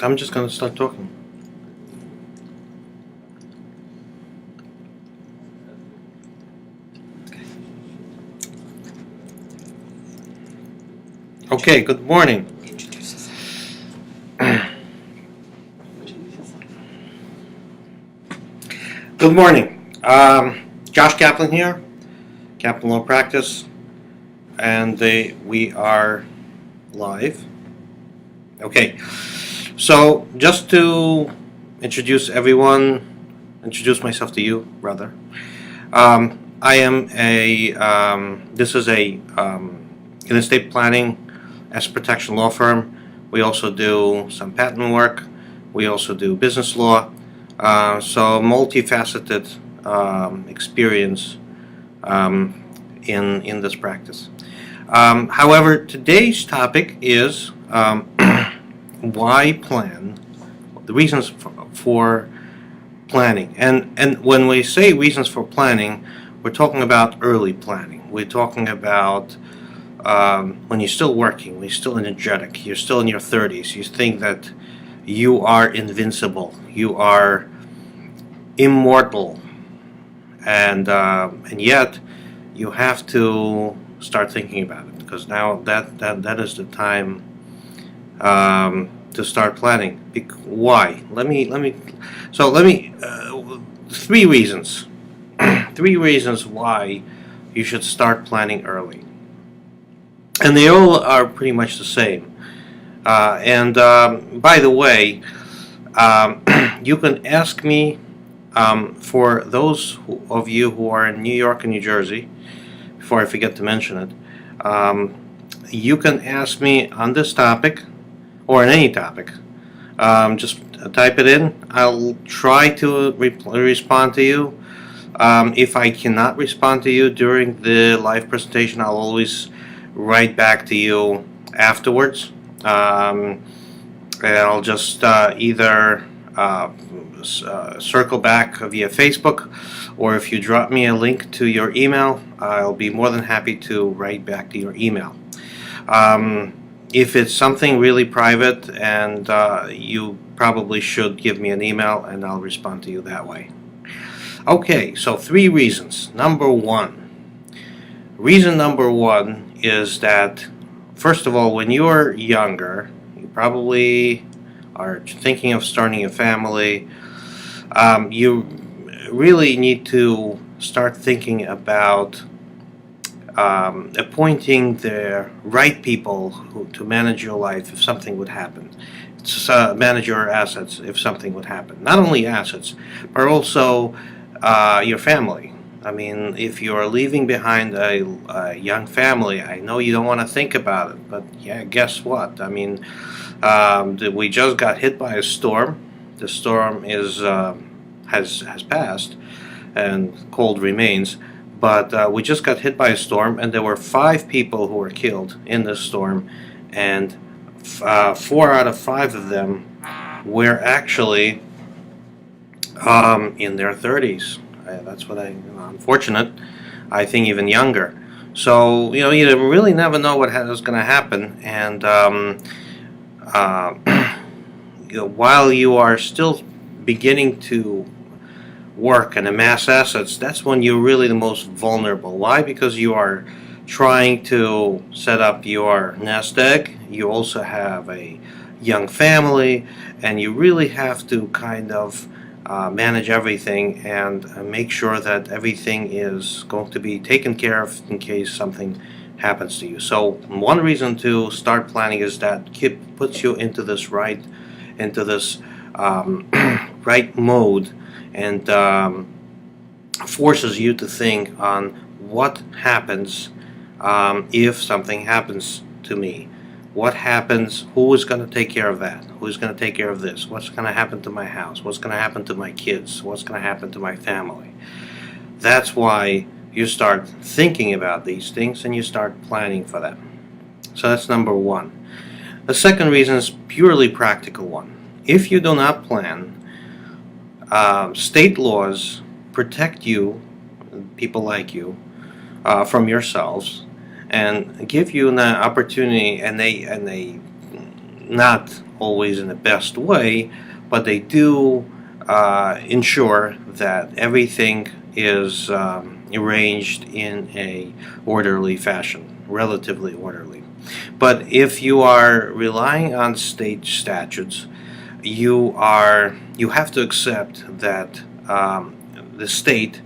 I'm just gonna start talking. Okay, good morning. Good morning. Josh Kaplan here, Kaplan Law Practice, and we are live. Okay, so just to introduce myself to you, rather. I am this is a an estate planning asset protection law firm. We also do some patent work. We also do business law. So multifaceted experience in this practice. However, today's topic is why plan, the reasons for planning. And when we say reasons for planning, we're talking about early planning. We're talking about when you're still working, when you're still energetic, you're still in your 30s, you think that you are invincible, you are immortal, and yet you have to start thinking about it because now that is the time to start planning. Why? Let me. Three reasons. Three reasons why you should start planning early, and they all are pretty much the same. And by the way, you can ask me for those of you who are in New York and New Jersey. Before I forget to mention it, you can ask me on this topic or on any topic. Just type it in. I'll try to respond to you. If I cannot respond to you during the live presentation, I'll always write back to you afterwards. And I'll just either circle back via Facebook, or if you drop me a link to your email, I'll be more than happy to write back to your email. If it's something really private, and you probably should give me an email and I'll respond to you that way. Okay, so three reasons. Reason number one is that, first of all, when you're younger, you probably are thinking of starting a family. You really need to start thinking about appointing the right people to manage your life if something would happen. Manage your assets if something would happen. Not only assets, but also your family. I mean, if you're leaving behind a young family, I know you don't want to think about it, but yeah, guess what? I mean, we just got hit by a storm. The storm has passed, and cold remains. But we just got hit by a storm, and there were 5 people who were killed in this storm, and 4 out of 5 of them were actually in their 30s. That's what unfortunate. I think even younger. So you really never know what is going to happen, and while you are still beginning to work and amass assets, that's when you're really the most vulnerable. Why? Because you are trying to set up your nest egg. You also have a young family, and you really have to kind of manage everything and make sure that everything is going to be taken care of in case something happens to you. So one reason to start planning is that it puts you into this right mode, and forces you to think on what happens if something happens to me. What happens? Who is going to take care of that? Who's going to take care of this? What's going to happen to my house? What's going to happen to my kids? What's going to happen to my family? That's why you start thinking about these things and you start planning for them. So that's number one. The second reason is purely practical one. If you do not plan, state laws protect you, people like you, from yourselves, and give you an opportunity, and they not always in the best way, but they do ensure that everything is arranged in a orderly fashion, relatively orderly. But if you are relying on state statutes, you have to accept that the state,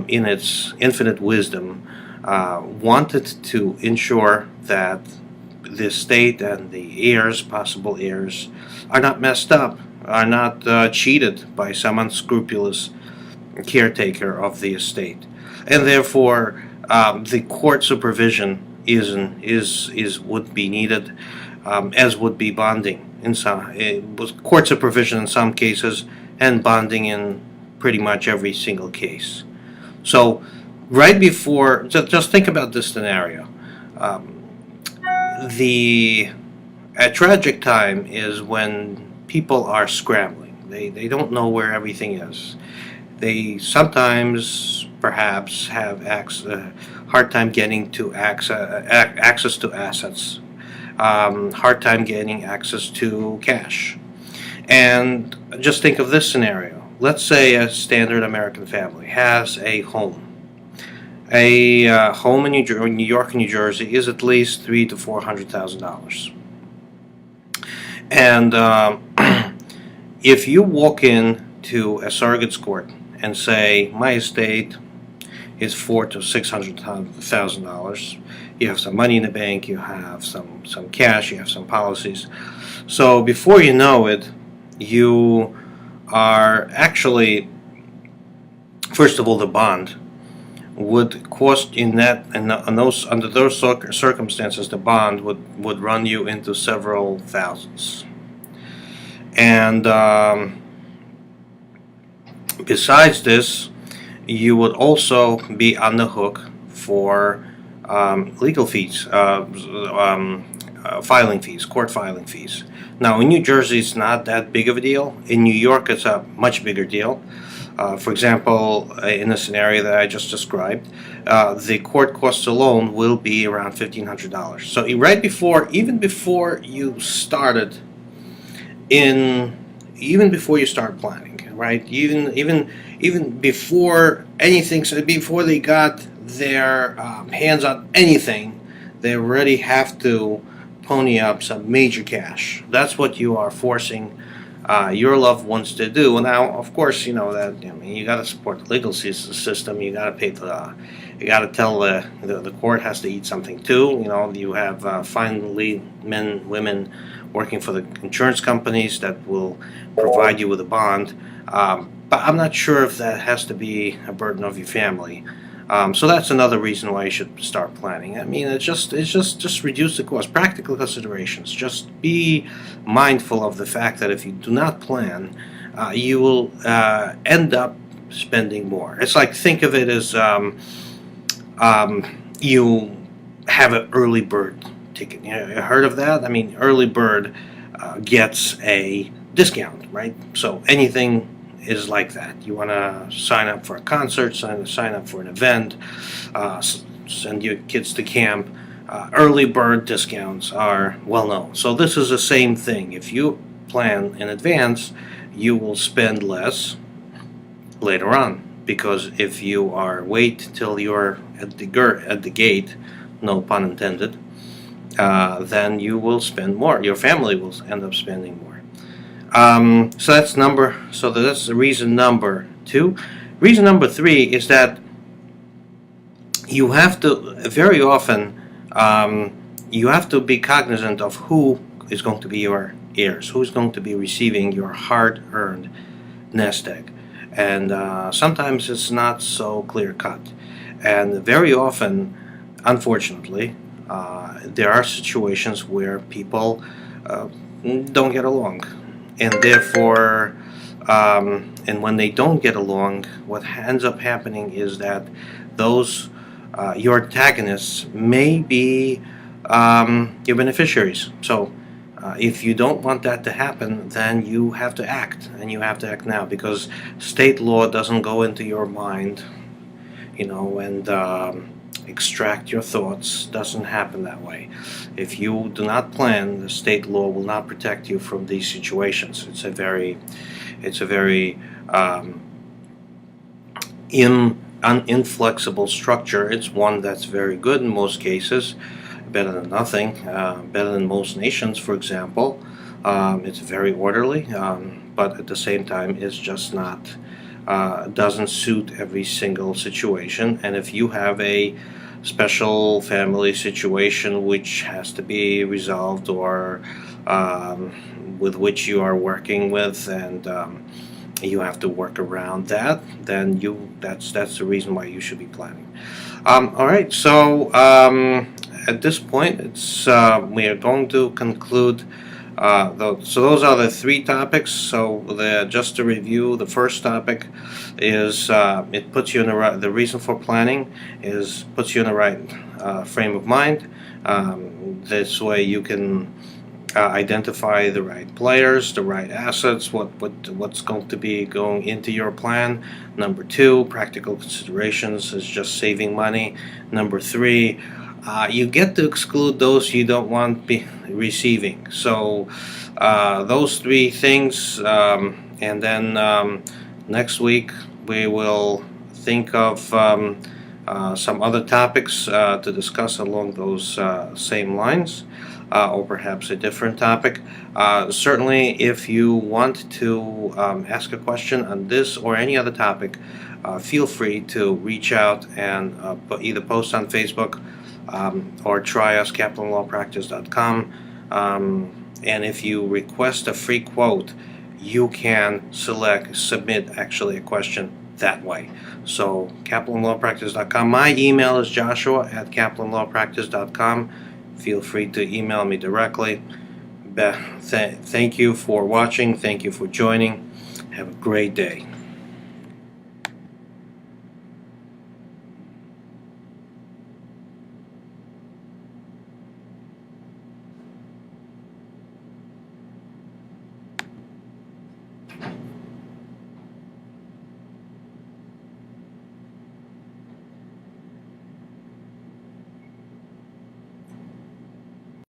in its infinite wisdom, wanted to ensure that the state and the heirs, possible heirs, are not messed up, are not cheated by some unscrupulous caretaker of the estate, and therefore the court supervision is would be needed, as would be bonding in some. It was court supervision in some cases and bonding in pretty much every single case. So, right before, just think about this scenario. Um, the A tragic time is when people are scrambling. They don't know where everything is. They sometimes perhaps have hard time getting to access to assets, hard time getting access to cash. And just think of this scenario. Let's say a standard American family has a home. A home in New York and New Jersey is at least $300,000 to $400,000. And if you walk in to a surrogate's court and say, my estate is $400,000 to $600,000, you have some money in the bank, you have some cash, you have some policies. So before you know it, you are actually, first of all, the bond would cost in that, and under those circumstances, the bond would run you into several thousands. And besides this, you would also be on the hook for legal fees, filing fees, court filing fees. Now, in New Jersey, it's not that big of a deal. In New York, it's a much bigger deal. For example, in the scenario that I just described, the court costs alone will be around $1,500. So even before you started even before you start planning, right? Even before anything, so before they got their hands on anything, they already have to pony up some major cash. That's what you are forcing your loved ones to do. Now, of course, you know that. I mean, you got to support the legal system. You got to pay you got to tell the court has to eat something too. You know, you have finally women working for the insurance companies that will provide you with a bond. But I'm not sure if that has to be a burden of your family. So that's another reason why you should start planning. I mean, it's just reduce the cost. Practical considerations. Just be mindful of the fact that if you do not plan, you will end up spending more. It's like, think of it as you have an early bird ticket. You know, heard of that? I mean, early bird gets a discount, right? So anything is like that. You want to sign up for a concert, sign up for an event, send your kids to camp. Early bird discounts are well known. So this is the same thing. If you plan in advance, you will spend less later on. Because if you wait till you're at the gate, no pun intended, then you will spend more. Your family will end up spending more. So that's the reason number 2. Reason number 3 is that you have to very often you have to be cognizant of who is going to be your heirs, who's going to be receiving your hard-earned nest egg, and sometimes it's not so clear-cut, and very often, unfortunately, there are situations where people don't get along. And therefore, and when they don't get along, what ends up happening is that those your antagonists may be your beneficiaries. So, if you don't want that to happen, then you have to act, and you have to act now, because state law doesn't go into your mind, you know, and extract your thoughts. Doesn't happen that way. If you do not plan, the state law will not protect you from these situations. It's a very inflexible structure. It's one that's very good in most cases, better than nothing, better than most nations, for example. It's very orderly, but at the same time, it's just not, doesn't suit every single situation. And if you have a special family situation which has to be resolved, or with which you are working with, and you have to work around that, then that's the reason why you should be planning. All right, so at this point, it's we are going to conclude. So those are the three topics. So just to review, the first topic is it puts you in the reason for planning is puts you in the right frame of mind. This way you can identify the right players, the right assets, what's going to be going into your plan. Number two, practical considerations is just saving money. Number three, you get to exclude those you don't want be receiving. So those three things, and then next week we will think of some other topics to discuss along those same lines. Or perhaps a different topic. Certainly, if you want to ask a question on this or any other topic, feel free to reach out and either post on Facebook or try us, KaplanLawPractice.com. And if you request a free quote, you can submit actually a question that way. So, KaplanLawPractice.com. My email is joshua@KaplanLawPractice.com. Feel free to email me directly. Thank you for watching. Thank you for joining. Have a great day.